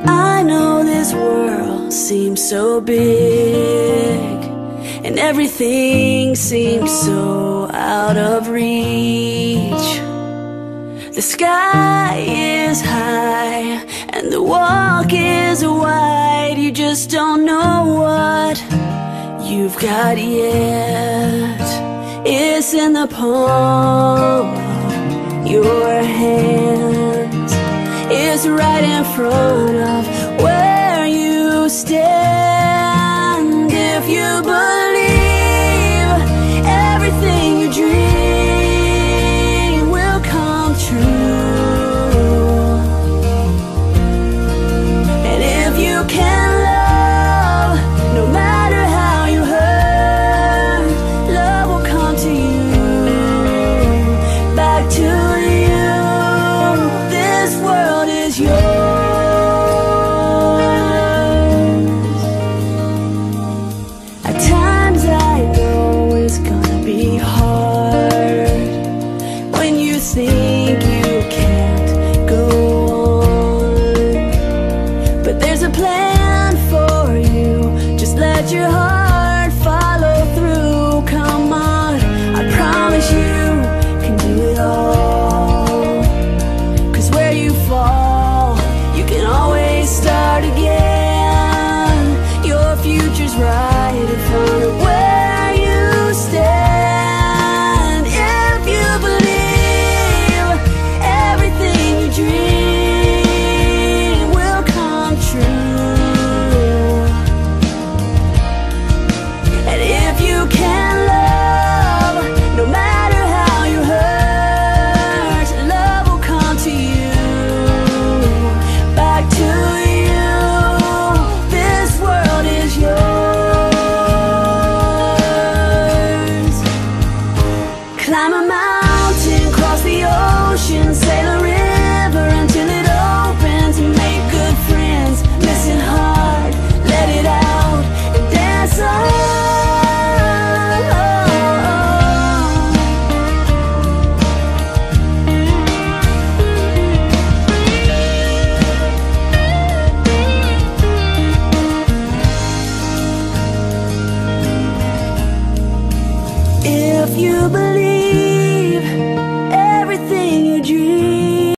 I know this world seems so big, and everything seems so out of reach. The sky is high and the walk is wide. You just don't know what you've got yet. It's in the palm of your hands. It's right in front of where you stand. If you believe everything you dream will come true, and if you can love, no matter how you hurt, love will come to you, back to you. This world is yours. At times I know it's gonna be hard when you think you can't go on, but there's a plan for you. Just let your heart follow through. Come on, I promise you can do it all. 'Cause where you fall, you can always start again. Your future's right in front of where you stand. If you believe everything you dream will come true, and if you can love, no matter how you hurt, love will come to you, back to you. This world is yours. Climb a mountain, cross the ocean, sail a river until it opens. Make good friends, listen hard, let it out, and dance on. If you believe